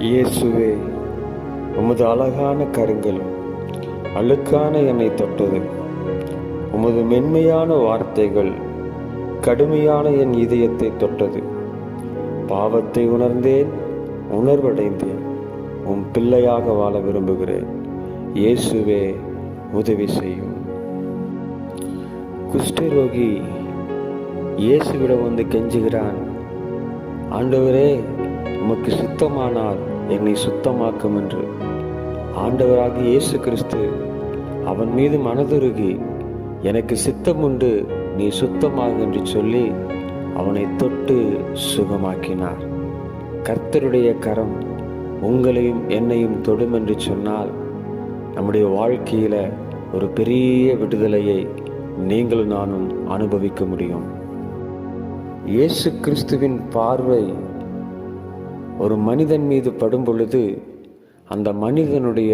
இயேசுவே, உமது அழகான கரங்கள் அழுக்கான என்னை தொட்டது. உமது மென்மையான வார்த்தைகள் கடுமையான என் இதயத்தை தொட்டது. பாவத்தை உணர்ந்தேன், உணர்வடைந்தேன். உம் பிள்ளையாக வாழ விரும்புகிறேன். இயேசுவே, உதவி செய்யும். குஷ்டரோகி இயேசுவிடம் வந்து கெஞ்சுகிறான், ஆண்டவரே, உமக்கு சுத்தமானால் என்னை சுத்தமாக்கும் என்று. ஆண்டவராகிய இயேசு கிறிஸ்து அவன் மீது மனதுருகி, எனக்கு சித்தம் உண்டு, நீ சுத்தமாக என்று சொல்லி அவனை தொட்டு சுகமாக்கினார். கர்த்தருடைய கரம் உங்களையும் என்னையும் தொடும் என்று சொன்னால் நம்முடைய வாழ்க்கையில ஒரு பெரிய விடுதலையை நீங்களும் நானும் அனுபவிக்க முடியும். இயேசு கிறிஸ்துவின் பார்வை ஒரு மனிதன் மீது படும் பொழுது அந்த மனிதனுடைய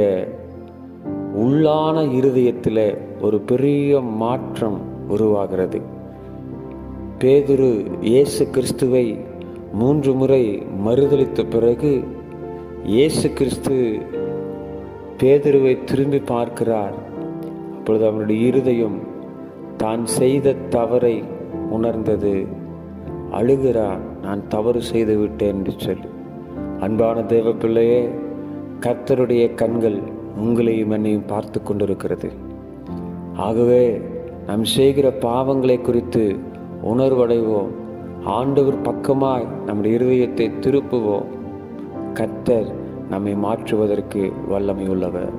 உள்ளான இருதயத்தில் ஒரு பெரிய மாற்றம் உருவாகிறது. பேதுரு இயேசு கிறிஸ்துவை 3 முறை மறுதலித்த பிறகு இயேசு கிறிஸ்து பேதுருவை திரும்பி பார்க்கிறார். அப்பொழுது அவனுடைய இருதயம் தான் செய்த தவறை உணர்ந்தது. அழுகிறான், நான் தவறு செய்து விட்டேன் என்று சொல்லி. அன்பான தேவ பிள்ளையே, கர்த்தருடைய கண்கள் உங்களையும் என்னையும் பார்த்து கொண்டிருக்கிறது. ஆகவே நாம் செய்கிற பாவங்களை குறித்து உணர்வடைவோம். ஆண்டவர் பக்கமாய் நம்முடைய இருதயத்தை திருப்புவோம். கர்த்தர் நம்மை மாற்றுவதற்கு வல்லமை உள்ளவர்.